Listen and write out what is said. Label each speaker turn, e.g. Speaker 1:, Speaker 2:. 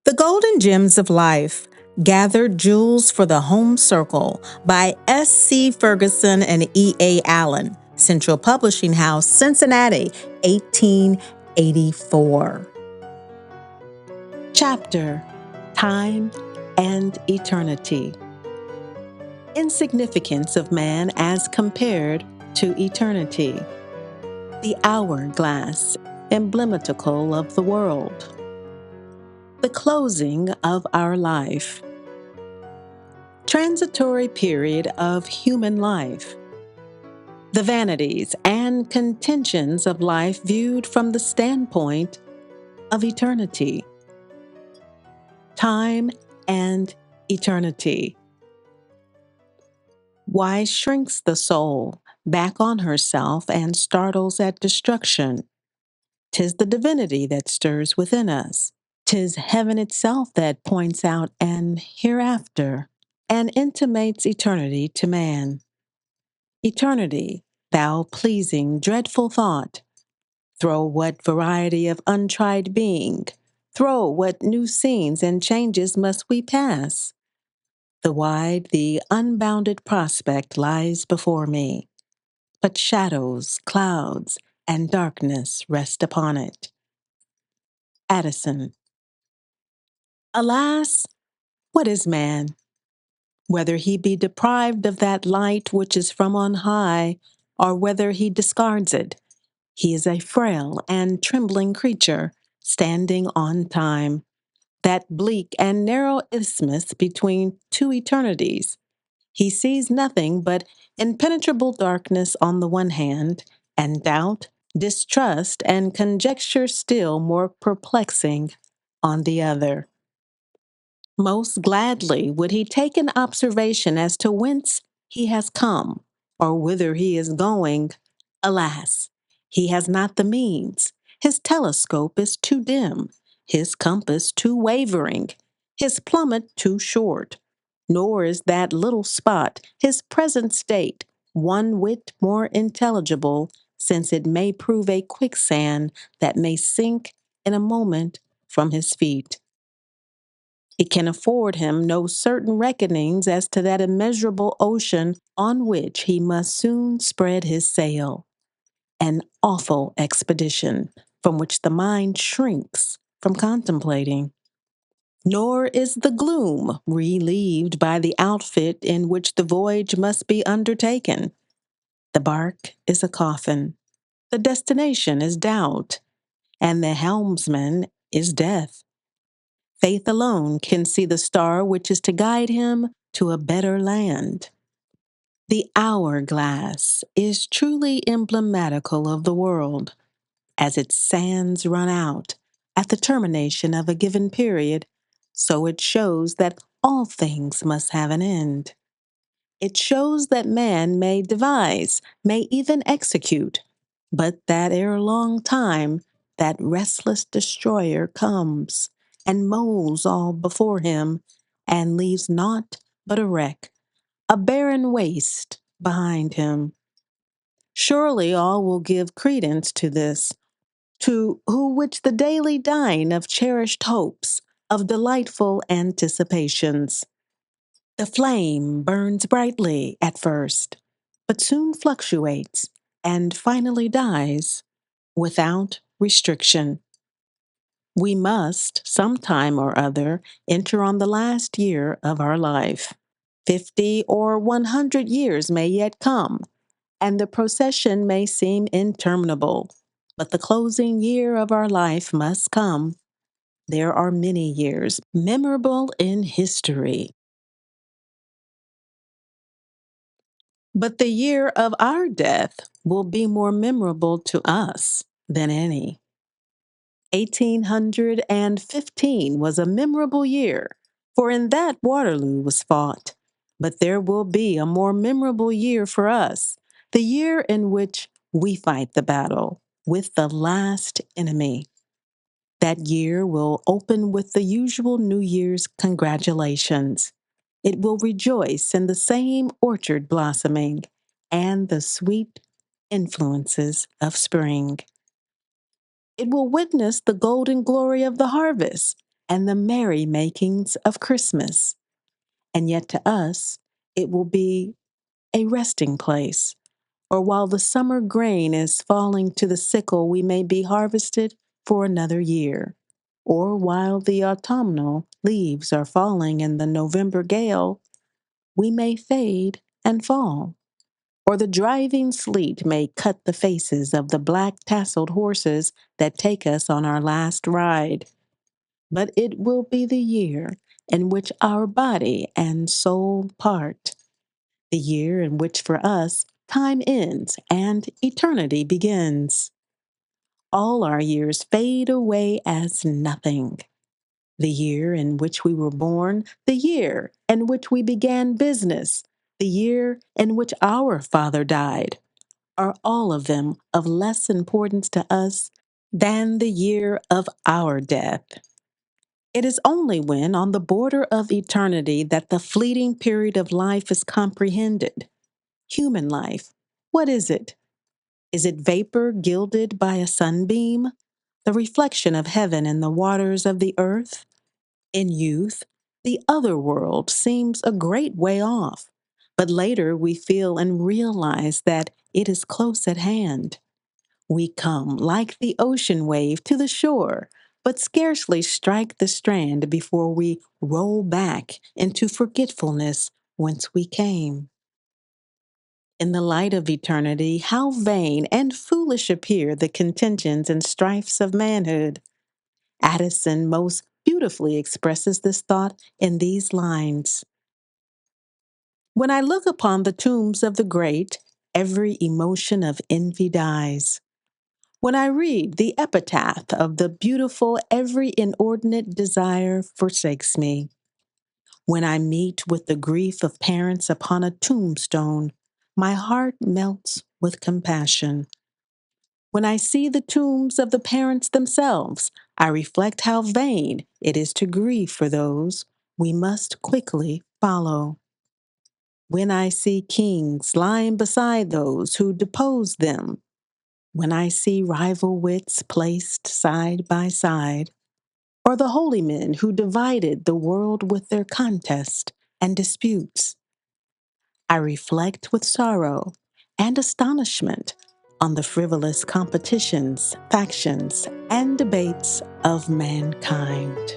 Speaker 1: The Golden Gems of Life, Gathered Jewels for the Home Circle by S.C. Ferguson and E.A. Allen, Central Publishing House, Cincinnati, 1884.
Speaker 2: Chapter: Time and Eternity. Insignificance of Man as compared to eternity. The hourglass, emblematical of the world. The closing of our life. Transitory period of human life. The vanities and contentions of life viewed from the standpoint of eternity. Time and eternity. Why shrinks the soul back on herself and startles at destruction? 'Tis the divinity that stirs within us. 'Tis heaven itself that points out an hereafter and intimates eternity to man. Eternity, thou pleasing, dreadful thought, through what variety of untried being, through what new scenes and changes must we pass? The wide, the unbounded prospect lies before me, but shadows, clouds, and darkness rest upon it. Addison. Alas, what is man? Whether he be deprived of that light which is from on high, or whether he discards it, he is a frail and trembling creature, standing on time, that bleak and narrow isthmus between two eternities. He sees nothing but impenetrable darkness on the one hand, and doubt, distrust, and conjecture still more perplexing on the other. Most gladly would he take an observation as to whence he has come, or whither he is going. Alas, he has not the means. His telescope is too dim, his compass too wavering, his plummet too short. Nor is that little spot, his present state, one whit more intelligible, since it may prove a quicksand that may sink in a moment from his feet. It can afford him no certain reckonings as to that immeasurable ocean on which he must soon spread his sail. An awful expedition from which the mind shrinks from contemplating. Nor is the gloom relieved by the outfit in which the voyage must be undertaken. The bark is a coffin, the destination is doubt, and the helmsman is death. Faith alone can see the star which is to guide him to a better land. The hourglass is truly emblematical of the world, as its sands run out at the termination of a given period, so it shows that all things must have an end. It shows that man may devise, may even execute, but that ere long time that restless destroyer comes and mows all before him and leaves naught but a wreck, a barren waste behind him. Surely all will give credence to this, to who which the daily dying of cherished hopes, of delightful anticipations. The flame burns brightly at first, but soon fluctuates and finally dies without restriction. We must, sometime or other, enter on the last year of our life. 50 or 100 years may yet come, and the procession may seem interminable, but the closing year of our life must come. There are many years memorable in history, but the year of our death will be more memorable to us than any. 1815 was a memorable year, for in that Waterloo was fought. But there will be a more memorable year for us, the year in which we fight the battle with the last enemy. That year will open with the usual New Year's congratulations. It will rejoice in the same orchard blossoming and the sweet influences of spring. It will witness the golden glory of the harvest and the merry makings of Christmas. And yet to us, it will be a resting place. Or while the summer grain is falling to the sickle, we may be harvested for another year. Or while the autumnal leaves are falling in the November gale, we may fade and fall. Or the driving sleet may cut the faces of the black tasseled horses that take us on our last ride. But it will be the year in which our body and soul part, the year in which for us time ends and eternity begins. All our years fade away as nothing. The year in which we were born, the year in which we began business, the year in which our father died, are all of them of less importance to us than the year of our death. It is only when on the border of eternity that the fleeting period of life is comprehended. Human life, what is it? Is it vapor gilded by a sunbeam, the reflection of heaven in the waters of the earth? In youth, the other world seems a great way off, but later we feel and realize that it is close at hand. We come like the ocean wave to the shore, but scarcely strike the strand before we roll back into forgetfulness whence we came. In the light of eternity, how vain and foolish appear the contentions and strifes of manhood. Addison most beautifully expresses this thought in these lines: When I look upon the tombs of the great, every emotion of envy dies. When I read the epitaph of the beautiful, every inordinate desire forsakes me. When I meet with the grief of parents upon a tombstone, my heart melts with compassion. When I see the tombs of the parents themselves, I reflect how vain it is to grieve for those we must quickly follow. When I see kings lying beside those who deposed them, when I see rival wits placed side by side, or the holy men who divided the world with their contest and disputes, I reflect with sorrow and astonishment on the frivolous competitions, factions, and debates of mankind.